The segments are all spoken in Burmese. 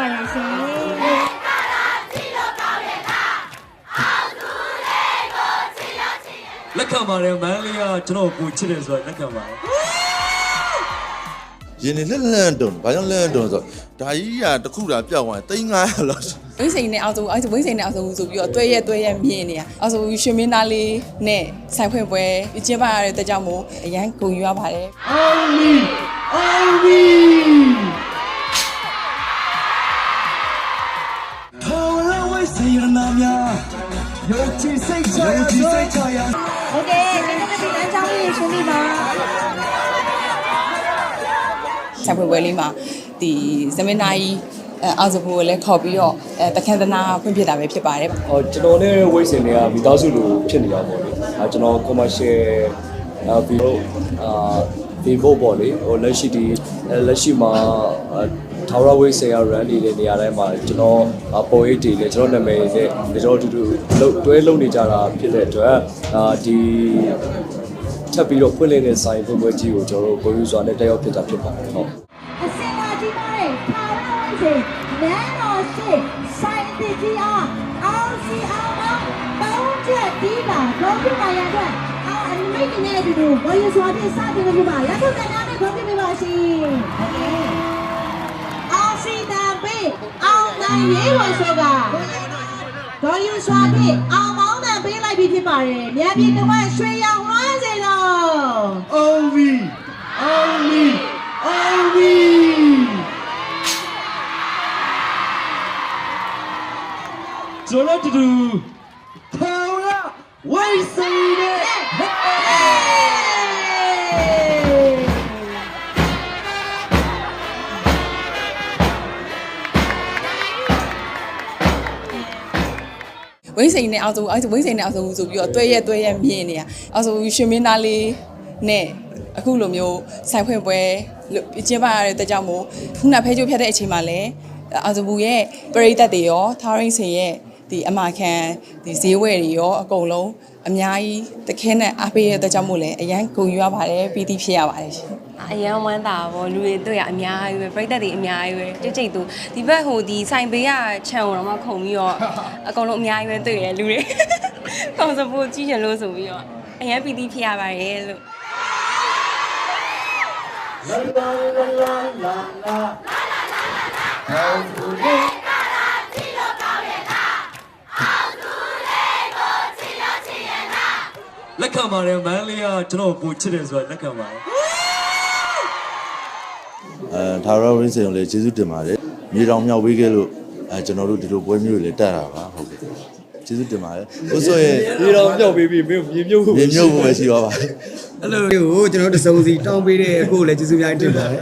ပါတယ်ရှင်လက်ခံပါတယ်မန်းလေးကကျွန်တော်ကိုချစ်တယ်ဆိုတော့လက်ခံပါတယ်ရင်းနေလက်တုံဘာကြောင့်လက်တုံဆိုတော့ဒါကြီးကတခုတာပြောက်သွားတယ်300လောက်ဝိစိန်နဲ့အောင်ဆုံးဝိစိန်နဲ့အောင်ဆုံးဆိုပြီးတော့တွဲရဲမြင်နေရအောင်ဆုံးရှင်မင်းသားလေးနဲ့ဆိုင်ဖွင့်ပွဲကျင်းပရတဲ့တကြောင်မို့အရန်ဂုဏ်ယူရပါတယ်အောင်ပြီထောင်ရဝိစိန်ရနာများယုံကြည်စိတ်ချရဟုတ်ကဲ့ဒီနေ့ဒီလမ်းကြောင်းလေးရှင်းပြပါဆိုင်ဖွင့်ပွဲလေးမှာဒီသမင်းသားကြီးအောင်စပူကိုလည်းခေါ်ပြီးတော့တခန်းတနာဖွင့်ပြတာပဲဖြစ်ပါတယ်။ကျွန်တော်နဲ့ဝိတ်စင်တွေကမိသားစုလိုဖြစ်နေအောင်ပေါ့လေ။ကျွန်တော် commercial video vivo ပေါ့လေ။လက်ရှိမှာထာဝရဝိတ်စင်ရ run နေတဲ့နေရာတိုင်းမှာကျွန်တော်ပေါ်အိတ်တွေလည်းကျွန်တော်နာမည်နဲ့ကျွန်တော်အတူတူတွဲလုပ်နေကြတာဖြစ်တဲ့အတွက်ဒီထပ်ပြီးတော့ဖွင့်လှစ်တဲ့ဆိုင်ဖွင့်ပွဲကြီးကိုကျွန်တော်တို့ကိုယူစွာနဲ့တက်ရောက်ဖြစ်တာဖြစ်ပါတယ်ဟုတ်အစင်ပါကြီးပါတဲ့ထာဝရဝိစိန်နန်းတော်ရှိဆိုင်ပစ္စည်းအားအောင်စီအောင်တော့ပေါင်းချက်တီးပါဂုဏ်ပြုပါရတဲ့အောင်အမိတ်နဲ့တူတူဝါယူစွာဖြင့်စတင်ပြပါရသုတနာနဲ့ဂုဏ်ပြုပေးပါရှင်ဟုတ်ကဲ့အောင်စီတံပေးအောင်နိုင်ရေးဝဆိုကဂုဏ်ယူစွာဖြင့်အောင်မောင်းတံပေးလိုက်ပြီးဖြစ်ပါတယ်မြန်ပြည်တဝက်ရွှေရောင်ဝမ်းစေတော်အောင်ပြီကျွန်တော်တူထောင်ရဝိစိန်နဲ့ဝိစိန်နဲ့အောင်ဆုံးဝိစိန်နဲ့အောင်ဆုံးဆိုပြီးတော့တွဲရဲမြင်နေရအောင်ဆုံးရှင်မင်းသားလေးနဲ့အခုလိုမျိုးဆိုင်ဖွင့်ပွဲကျင်းပရတဲ့တကြောင်မို့ခုနဖဲချိုးဖြတ်တဲ့အချိန်မှာလည်းအောင်စပူရဲ့ပရိသတ်တွေရောထာဝရစိန်ရဲ့ဒီအမာခံဒီဈေးဝယ်တွေရောအကုန်လုံးအများကြီးတခဲနဲ့အားပေးတဲ့တကြောင်မို့လည်းအရန်ဂုဏ်ယူရပါတယ်ပီတိဖြစ်ရပါတယ်ရှင်အရန်ဝမ်းသာပေါ့လူတွေတွေ့ရအများကြီးပဲပရိသတ်တွေအများကြီးပဲတိတ်တိတ်သူဒီဘက်ဟိုဒီဆိုင်ဘေးကခြံတော်မှခုံပြီးတော့အကုန်လုံးအများကြီးပဲတွေ့ရလူတွေပုံစံပိုကြည့်ရလို့ဆိုပြီးတော့အရန်ပီတိဖြစ်ရပါတယ်လို့လာလာလာလာလာလာအောင်သူလေးကာလာချီလို့ကောင်းရဲ့လားအောင်သူလေးကိုချီလို့ချီရဲ့လားလက်ခံပါတယ်မန်းလေးကကျွန်တော်ကိုချစ်တယ်ဆိုတော့လက်ခံပါတယ်ထာဝရဝိစိန်ကိုလည်းကျေးဇူးတင်ပါတယ်မြေတောင်မြောက်ဝေးခဲ့လို့ကျွန်တော်တို့ဒီလိုပွဲမျိုးတွေလည်းတက်တာပါဟုတ်ကဲ့ကျေးဇူးတင်ပါတယ်ကိုဆိုရင်မြေတောင်မြောက်ပေးပြီးမြေမြုပ်ဖို့ပဲရှိပါပါအဲ့လိုကိုကျွန်တော်တစုံစီတောင်းပေးတဲ့အခုလည်းကျေးဇူးများတင်ပါတယ်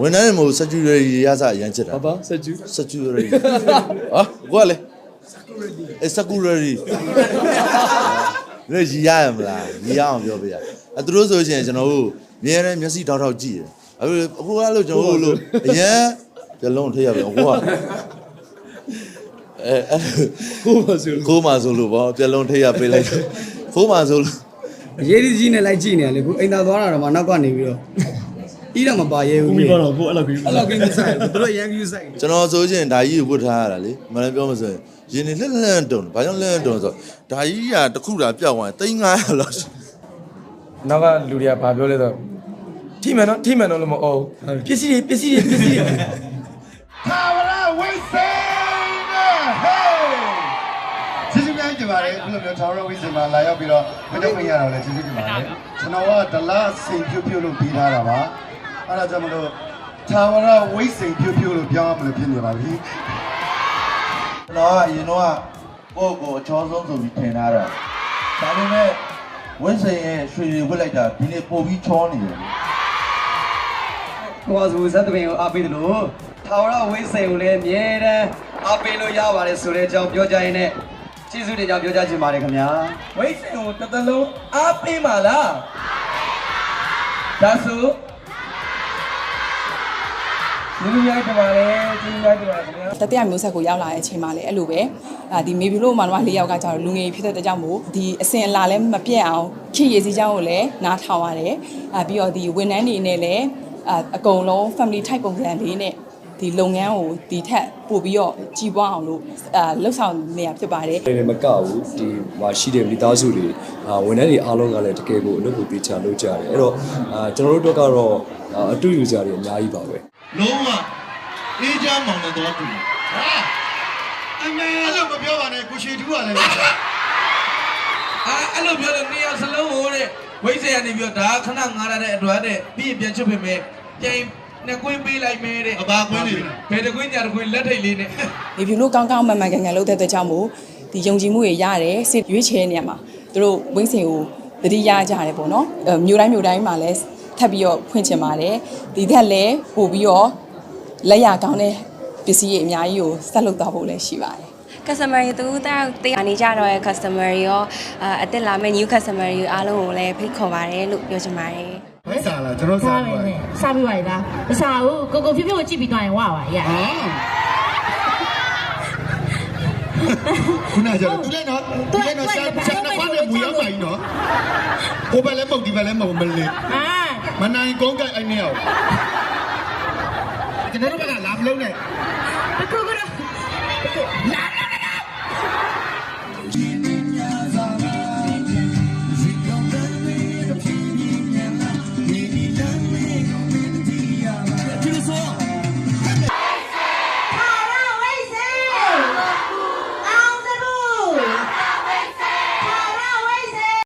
ဝန်ထမ်းတွေမို့စက်ကျူရီရစအရန်ချစ်တာဘာစက်ကျူရီဟာကိုကလေစကူရီလေရီရရမလားရီရအောင်ပြောပေးရသူတို့ဆိုရှင်ကျွန်တော်တို့မြဲတဲ့မျက်စိတောက်ကြည့်တယ်အခုကလို့ကျွန်တော်တို့လို့အရန်ကြလုံးထိရပြန်ဟိုကခိုးမှဆိုလို့ပေါ့ကြလုံးထိရပေးလိုက်ခိုးမှဆိုလို့အရေးကြီးနဲ့လိုက်ကြည့်နေရလေခုအိမ်သာသွားတာတော့မှနောက်ကနေပြီးတော့ဤတော့မပါရဲဘူးကိုမိပါတော့ကိုအဲ့လောက်ကြီးမဆိုင်ဘူးတို့ရန်ကူးဆိုင်ကျွန်တော်ဆိုရှင်ဒါကြီးကိုဝတ်ထားရတာလေမလည်းပြောမစရင်ရင်းနေလက်တုံဘာကြောင့်လက်တုံဆိုတော့ဒါကြီးကတခုတာပြောက်သွားတယ်300လောက်နောက်ကလူတွေကဘာပြောလဲဆိုထိမှန်တော့လို့မဟုတ်ပစ္စည်းတွေထာဝရဝိစိန်နဲ့ဟေးကျေးဇူးများတင်ပါတယ်အခုလိုမျိုးထာဝရဝိစိန်မှာလာရောက်ပြီးတော့မတုံ့ပြန်ရတော့လည်းကျေးဇူးတင်ပါတယ်ကျွန်တော်ကဒလစိန်ပြုတ်လို့ပြီးထားတာပါအဲ့ဒါကြောင့်မလို့ထာဝရဝိစိန်ပြုတ်လို့ပြောင်းရမလို့ဖြစ်နေပါပြီကျွန်တော်ကအရင်တော့ကိုအချောဆုံးဆိုပြီးထင်ထားတာဒါပေမဲ့ဝိစိန်ရဲ့ရွှေတွေဝတ်လိုက်တာဒီနေ့ပို့ပြီးချောနေတယ်ကိုယ်ဆိုဇက်တပင်ကိုအားပေးတယ်လို့ထာဝရဝိစိန်ကိုလည်းအမြဲတမ်းအားပေးလို့ရပါတယ်ဆိုတဲ့အကြောင်းပြောကြရင်းနဲ့ကျေးဇူးတင်ကြောင်းပြောကြချင်ပါတယ်ခင်ဗျာဝိစိန်ကိုတစ်သလုံးအားပေးပါလားဒါဆိုကျေးဇူးများတင်ပါတယ်ကျေးဇူးများတင်ပါတယ်ခင်ဗျာတတိယမျိုးဆက်ကိုရောက်လာတဲ့အချိန်မှာလည်းအဲ့လိုပဲဒီမေဘီလို့မှတော့၄ယောက်ကကျတော့လူငယ်ဖြစ်တဲ့ကြောင့်မို့ဒီအစင်အလာလည်းမပြတ်အောင်ခေရည်စည်းကြောင်းကိုလည်းနားထောင်ရတယ်ပြီးတော့ဒီဝန်ထမ်းတွေနဲ့လည်းအကုန်လုံး family type ပုံစံလေးနဲ့ ဒီလုပ်ငန်းကိုဒီထက်ပို့ပြီးတော့ကြီးပွားအောင်လို့လှုပ်ဆောင်နေရဖြစ်ပါတယ် လည်းမကဘူးဒီမှာရှိတဲ့မိသားစုတွေဝန်ထမ်းတွေအားလုံးကလည်းတကယ်ကိုအလုပ်ကိုတေချာလုပ်ကြတယ်အဲ့တော့ကျွန်တော်တို့ကတော့အတူယူကြတယ်အများကြီးပါပဲ လုံးဝအေးချမ်းမောင်တဲ့တော့တူဟာအမေအဲ့လိုမပြောပါနဲ့ကိုရှေတူကလည်း အဲ့လိုပြောလို့နေရာစလုံးဟိုတဲ့ဝိဇ္ဇာကနေပြီးတော့ဒါခဏငားရတဲ့အတွက်တဲ့ပြီးပြန်ချွတ်ပြင်မယ်ပြန်နှစ်ကွင်းပေးလိုက်မယ်တဲ့အ ဘာကွင်းနေ ဘယ်တကွင်းညာတကွင်းလက်ထိတ်လေးနဲ့ ။ဒီဖြူလို့ကောင်းကောင်းမှန်မှန်ကန်ကန်လုပ်တဲ့အတွက်ကြောင့်မို့ဒီယုံကြည်မှုတွေရတယ်စစ်ရွေးချယ်နေရမှာသူတို့ဝင်းစင်ကိုတတိယကြတယ်ပေါ့နော်။မြို့တိုင်းမှာလည်းထပ်ပြီးတော့ဖွင့်ချင်ပါတယ်။ဒီထက်လည်းပို့ပြီးတော့လက်ရကောင်းတဲ့ပစ္စည်းတွေအများကြီးကိုဆက်လုပ်သွားဖို့လည်းရှိပါတယ်။ customer တွေတူတရားနေကြတော့ရဲ့ customer တွေရောအစ်စ်လာမဲ့ new customer တွေအားလုံးကိုလည်းဖိတ်ခေါ်ပါတယ်လို့ပြောချင်ပါတယ် ဘယ်စားလားကျွန်တော်စားပါ စားပြီးပါလားမစားဘူးကိုကိုဖြည်းဖြည်းကိုကြည့်ပြီးသွားရင်ဝပါရ ခုနကကျတော့သူလည်းနော်သူလည်းနော်ရှာနေခွာနေမူရောက်ပါ E နော်ဟိုဘက်လည်းမဟုတ်ဒီဘက်လည်းမဟုတ်မလေး အာ မနိုင်ကုန်းကအိုင်နေအောင်ကျွန်တော်တို့ကလာမလုံးနဲ့ တခုကတော့